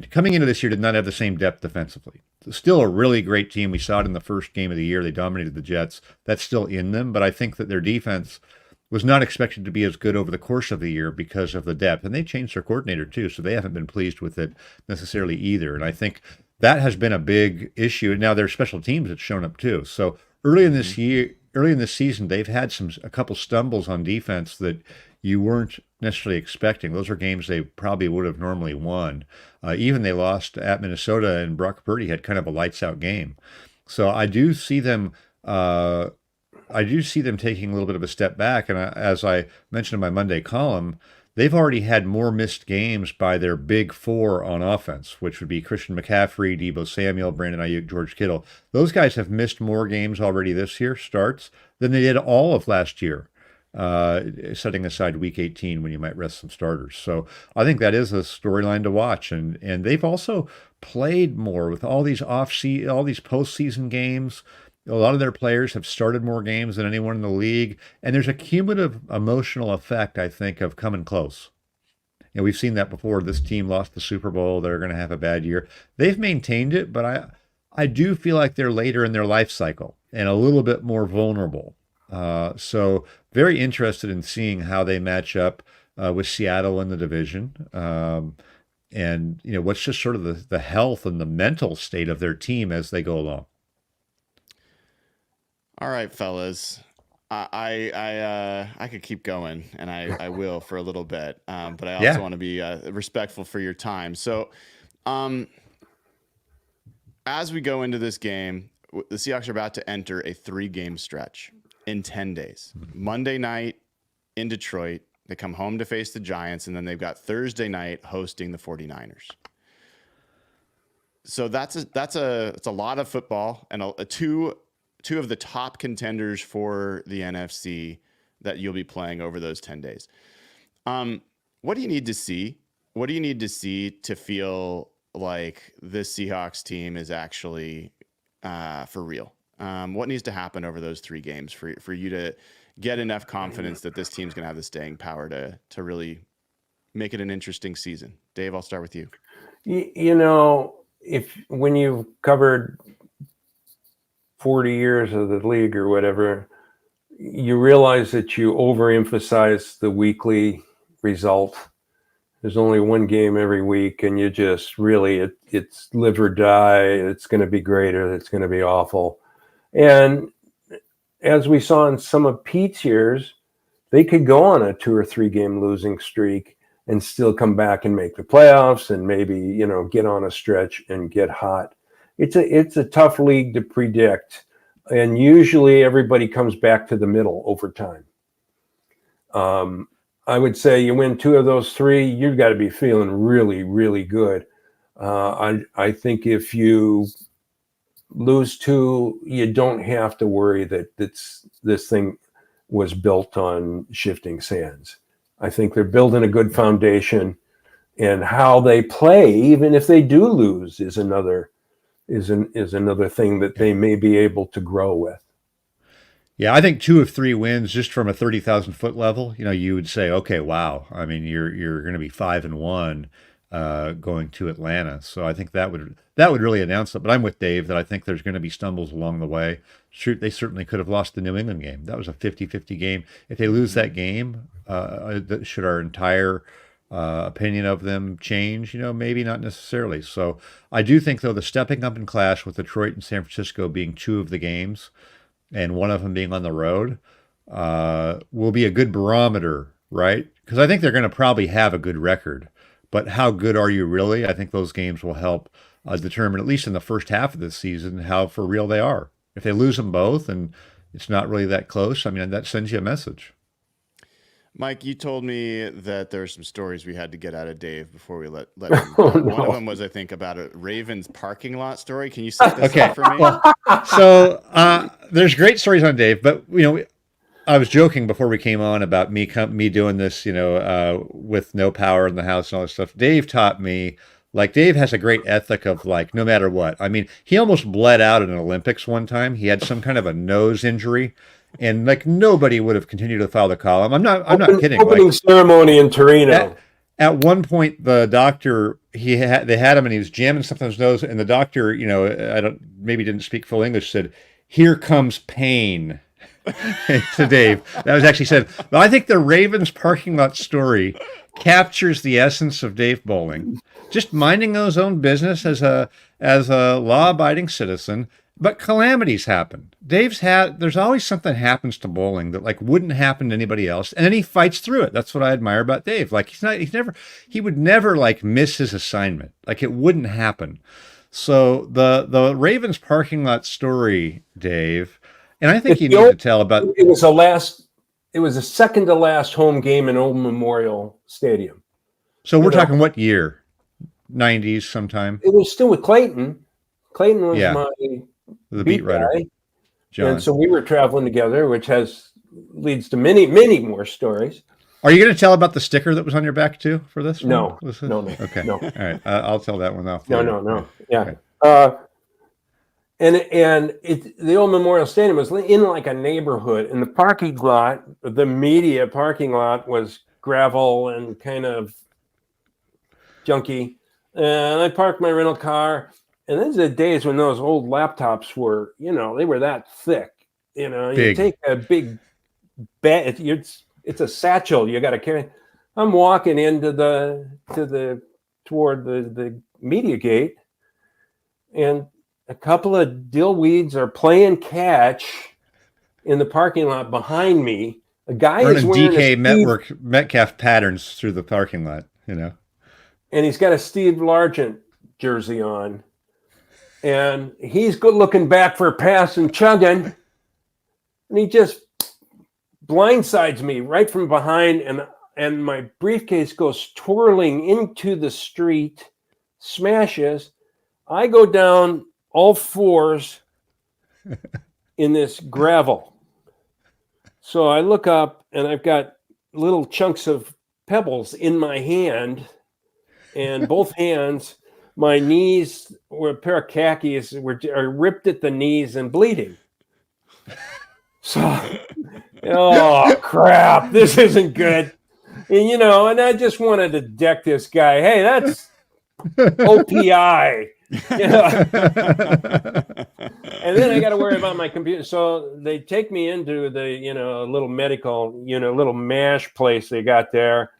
coming into this year, did not have the same depth defensively. It's still a really great team. We saw it in the first game of the year. They dominated the Jets. That's still in them, but I think that their defense was not expected to be as good over the course of the year because of the depth. And they changed their coordinator too, so they haven't been pleased with it necessarily either. And I think that has been a big issue. And now their special teams have shown up too. So early in this season, they've had a couple stumbles on defense that you weren't necessarily expecting. Those are games they probably would have normally won. Even they lost at Minnesota, and Brock Purdy had kind of a lights out game. So I do see them taking a little bit of a step back. And as I mentioned in my Monday column, they've already had more missed games by their big four on offense, which would be Christian McCaffrey, Deebo Samuel, Brandon Ayuk, George Kittle. Those guys have missed more games already this year, starts, than they did all of last year, setting aside Week 18 when you might rest some starters. So I think that is a storyline to watch. And they've also played more with all these postseason games. A lot of their players have started more games than anyone in the league. And there's a cumulative emotional effect, I think, of coming close. We've seen that before. This team lost the Super Bowl. They're going to have a bad year. They've maintained it, but I do feel like they're later in their life cycle and a little bit more vulnerable. So very interested in seeing how they match up with Seattle in the division. And what's just sort of the health and the mental state of their team as they go along. All right, fellas. I could keep going, and I will for a little bit, but I also want to be respectful for your time. So, as we go into this game, the Seahawks are about to enter a 3-game stretch in 10 days. Monday night in Detroit, they come home to face the Giants, and then they've got Thursday night hosting the 49ers. So that's a lot of football, and two of the top contenders for the NFC that you'll be playing over those 10 days. What do you need to see? What do you need to see to feel like this Seahawks team is actually for real? What needs to happen over those 3 games for you to get enough confidence that this team's going to have the staying power to really make it an interesting season? Dave, I'll start with you. When you've covered 40 years of the league or whatever, you realize that you overemphasize the weekly result. There's only one game every week, and you just really, it's live or die. It's going to be great or it's going to be awful. And as we saw in some of Pete's years, they could go on a 2 or 3 game losing streak and still come back and make the playoffs and maybe, get on a stretch and get hot. It's a tough league to predict. And usually everybody comes back to the middle over time. I would say you win 2 of those 3, you've got to be feeling really, really good. I think if you lose 2, you don't have to worry that this thing was built on shifting sands. I think they're building a good foundation, and how they play, even if they do lose, is another thing that they may be able to grow with. Yeah, I think 2 of 3 wins just from a 30,000 foot level. You would say, okay, wow. I mean, you're going to be 5-1 going to Atlanta. So I think that would really announce it. But I'm with Dave that I think there's going to be stumbles along the way. Shoot, they certainly could have lost the New England game. That was a 50-50 game. If they lose that game, should our entire opinion of them change? Maybe not necessarily. So I do think, though, the stepping up in class with Detroit and San Francisco being 2 of the games and one of them being on the road will be a good barometer, right? Because I think they're going to probably have a good record. But how good are you really? I think those games will help determine, at least in the first half of the season, how for real they are. If they lose them both and it's not really that close, I mean, that sends you a message. Mike, you told me that there were some stories we had to get out of Dave before we let him go. One of them was, I think, about a Ravens parking lot story. Can you set this up for me? Well, so there's great stories on Dave, but I was joking before we came on about me doing this, with no power in the house and all this stuff. Dave taught me, Dave has a great ethic of no matter what. I mean, he almost bled out in an Olympics one time. He had some kind of a nose injury. And nobody would have continued to follow the column. I'm not kidding. Opening ceremony in Torino. At one point, the doctor they had him and he was jamming something in his nose, and the doctor, maybe didn't speak full English, said, "Here comes pain." To Dave, that was actually said. But I think the Ravens parking lot story captures the essence of Dave Boling, just minding his own business as a law-abiding citizen. But calamities happen. There's always something happens to Boling that wouldn't happen to anybody else, and then he fights through it. That's what I admire about Dave. He would never miss his assignment. It wouldn't happen. So the Ravens parking lot story, Dave, and I think you need to tell about. It was a second to last home game in Old Memorial Stadium. So we're talking what year? 90s sometime. It was still with Clayton. Clayton was the beat writer, guy. John. And so we were traveling together, which leads to many, many more stories. Are you going to tell about the sticker that was on your back too for this? No. Okay. No. All right. I'll tell that one off. No. Yeah. Okay. And the Old Memorial Stadium was in a neighborhood, and the parking lot, the media parking lot, was gravel and kind of junky. And I parked my rental car, And these are the days when those old laptops were, they were that thick. You take a big bag, it's a satchel you got to carry. I'm walking into toward the media gate, and a couple of dillweeds are playing catch in the parking lot behind me. A guy is wearing DK Metcalf patterns through the parking lot, and he's got a Steve Largent jersey on, and he's good looking back for a pass and chugging, and he just blindsides me right from behind, and my briefcase goes twirling into the street, smashes. I go down all fours in this gravel. So I look up, and I've got little chunks of pebbles in my hand, and both hands, my knees were a pair of khakis are ripped at the knees and bleeding. So, oh crap, this isn't good. And and I just wanted to deck this guy. Hey, that's OPI. And then I got to worry about my computer. So they take me into the, little medical, little MASH place they got there,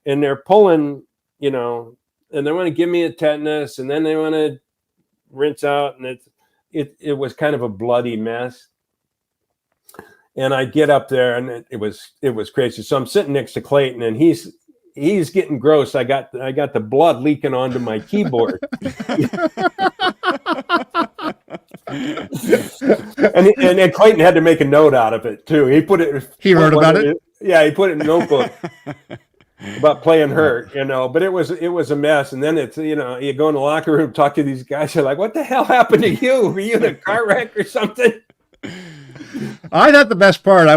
and they're pulling, and they want to give me a tetanus, and then they want to rinse out, and it was kind of a bloody mess. And I get up there, and it was crazy. So I'm sitting next to Clayton, and he's getting gross. I got the blood leaking onto my keyboard. and then Clayton had to make a note out of it too. He wrote about it. Yeah, he put it in a notebook about playing hurt, but it was a mess. And then it's, you go in the locker room, talk to these guys. You're like, what the hell happened to you? Were you in a car wreck or something? I thought the best part,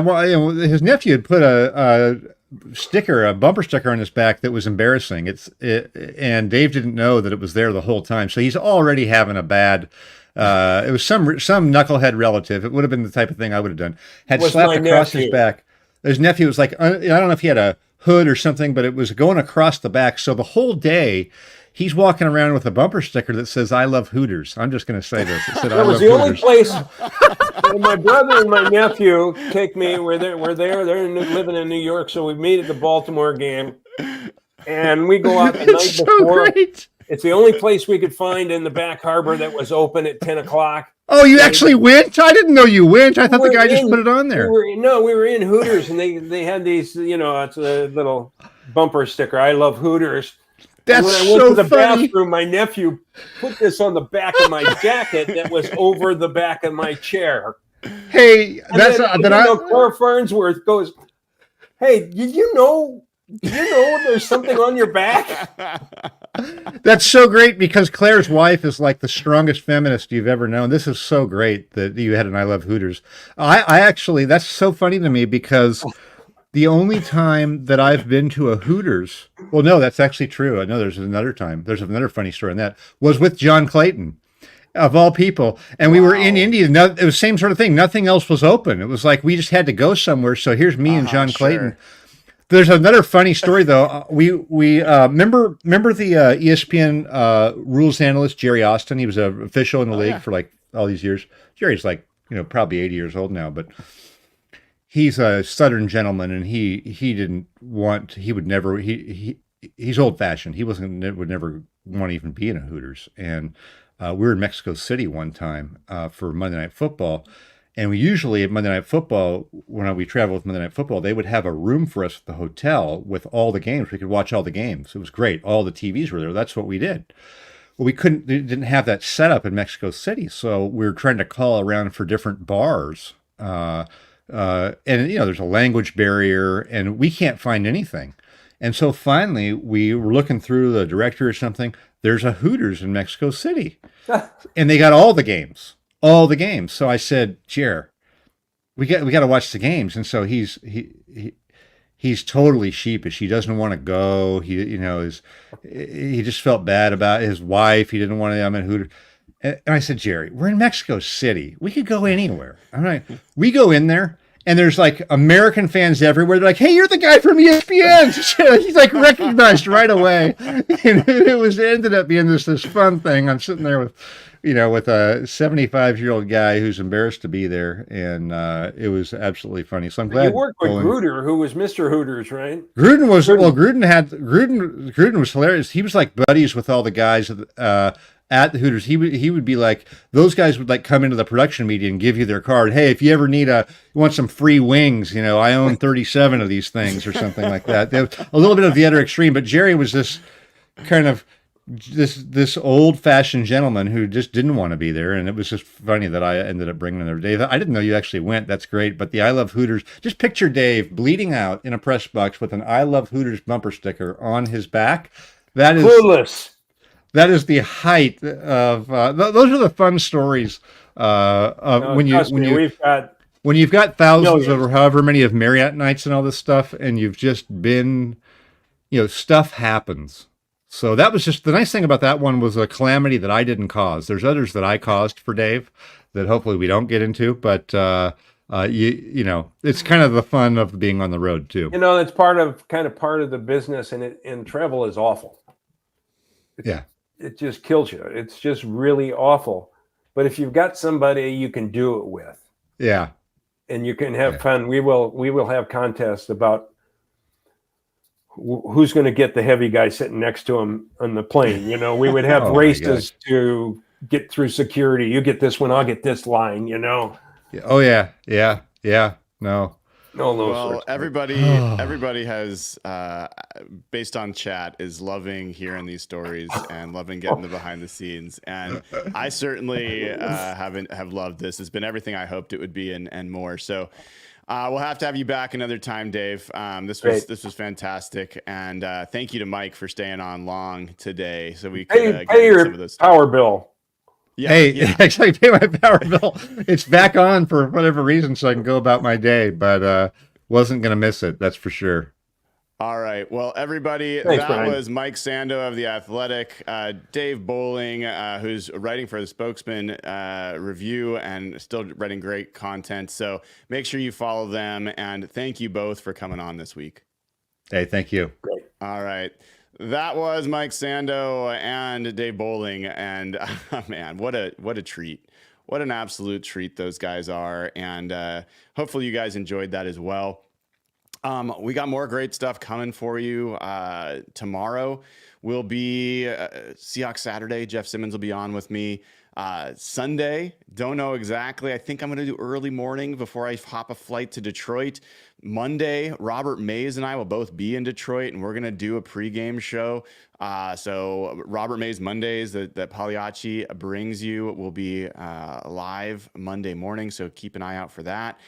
his nephew had put a bumper sticker on his back that was embarrassing. And Dave didn't know that it was there the whole time. So he's already having a bad, it was some knucklehead relative. It would have been the type of thing I would have done. Had slapped across his back. His nephew was like, I don't know if he had a hood or something, but it was going across the back. So the whole day, he's walking around with a bumper sticker that says, "I love Hooters." I'm just going to say this. It said, that was the only place my brother and my nephew take me. They're living in New York, so we meet at the Baltimore game, and we go out the night before. Great. It's the only place we could find in the back harbor that was open at 10 o'clock. Oh, you actually went? I didn't know you went. I thought the guy just put it on there. We were in Hooters, and they had these, it's a little bumper sticker, "I love Hooters." That's when I went to the funny. bathroom, my nephew put this on the back of my jacket that was over the back of my chair. Hey, Cora Farnsworth goes, "Hey, did you know there's something on your back?" That's so great, because Claire's wife is like the strongest feminist you've ever known. This is so great that you had an "I love Hooters." I actually, that's so funny to me, because the only time that I've been to a Hooters, well, no, that's actually true. I know there's another time. There's another funny story on that, was with John Clayton, of all people. And we were in India. It was the same sort of thing. Nothing else was open. It was like we just had to go somewhere. So here's me and John Clayton. There's another funny story, though. We remember the ESPN rules analyst, Jerry Austin. He was an official in the league for like all these years. Jerry's like, probably 80 years old now, but he's a Southern gentleman, and he's old fashioned. He would never want to even be in a Hooters. And we were in Mexico City one time for Monday Night Football. And we usually at Monday Night Football, when we travel with Monday Night Football, they would have a room for us at the hotel with all the games. We could watch all the games. It was great. All the TVs were there. That's what we did. Well, we didn't have that set up in Mexico City. So we were trying to call around for different bars. And there's a language barrier, and we can't find anything. And so finally, we were looking through the directory or something. There's a Hooters in Mexico City, and they got all the games. So I said, "Jer, we got to watch the games." And so he's totally sheepish. He doesn't want to go. He just felt bad about his wife. He didn't want to. I'm in Hooters. And I said, "Jerry, we're in Mexico City. We could go anywhere." All right. We go in there, And there's like American fans everywhere. They're like, "Hey, you're the guy from ESPN." He's like recognized right away. And it ended up being this fun thing. I'm sitting there with a 75-year-old guy who's embarrassed to be there, and it was absolutely funny. So I'm glad you worked with Gruder, who was Mr. Hooters, right? Gruden was hilarious. He was like buddies with all the guys at the Hooters. He would be like, those guys would like come into the production media and give you their card. Hey, if you ever you want some free wings, I own 37 of these things or something like that. They have a little bit of the other extreme, but Jerry was this kind of this old-fashioned gentleman who just didn't want to be there, and it was just funny that I ended up bringing him there. Dave, I didn't know you actually went. That's great. But the I Love Hooters, just picture Dave bleeding out in a press box with an I Love Hooters bumper sticker on his back. That is clueless. That is the height of those are the fun stories when you've got thousands or however many of Marriott nights and all this stuff, and you've just been, stuff happens. So that was just the nice thing about that one was a calamity that I didn't cause. There's others that I caused for Dave that hopefully we don't get into, but it's kind of the fun of being on the road too. It's part of the business, and travel is awful. It just kills you. It's just really awful. But if you've got somebody you can do it with, and you can have fun, we will have contests about who's going to get the heavy guy sitting next to him on the plane. We would have races to get through security. You get this one, I'll get this line. Oh yeah. No. Well, everybody has, based on chat, is loving hearing these stories and loving getting the behind the scenes. And I certainly have loved this. It's been everything I hoped it would be and more. So we'll have to have you back another time, Dave. This was fantastic. And thank you to Mike for staying on long today so we could pay your some of those power bill. Actually pay my power bill. It's back on for whatever reason, so I can go about my day, but wasn't going to miss it. That's for sure. All right. Well, everybody, Thanks, that Brian. was Mike Sando of The Athletic, Dave Boling, who's writing for the Spokesman Review and still writing great content. So make sure you follow them, and thank you both for coming on this week. Hey, thank you. Great. All right. That was Mike Sando and Dave Boling, and man, what a treat. What an absolute treat those guys are, and hopefully you guys enjoyed that as well. We got more great stuff coming for you. Tomorrow will be Seahawks Saturday. Jeff Simmons will be on with me. Sunday, don't know exactly. I think I'm going to do early morning before I hop a flight to Detroit. Monday, Robert Mays and I will both be in Detroit, and we're going to do a pregame show. So Robert Mays Mondays that Pagliacci brings you will be live Monday morning. So keep an eye out for that.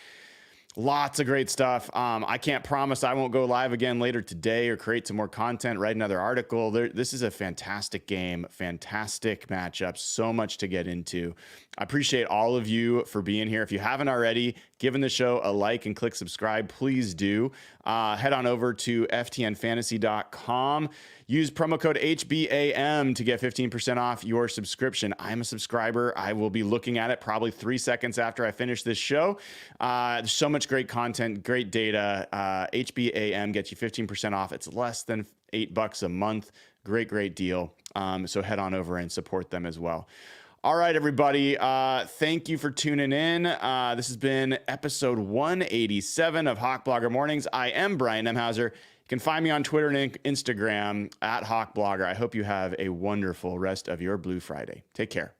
Lots of great stuff. I can't promise I won't go live again later today or create some more content, write another article. This is a fantastic game, fantastic matchup, so much to get into. I appreciate all of you for being here. If you haven't already, given the show a like and click subscribe, please do. Head on over to ftnfantasy.com. Use promo code HBAM to get 15% off your subscription. I'm a subscriber. I will be looking at it probably 3 seconds after I finish this show. There's so much great content, great data. HBAM gets you 15% off. It's less than $8 a month. Great deal. So head on over and support them as well. All right, everybody. Thank you for tuning in. This has been episode 187 of Hawk Blogger Mornings. I am Brian Nemhauser. You can find me on Twitter and Instagram at Hawk Blogger. I hope you have a wonderful rest of your Blue Friday. Take care.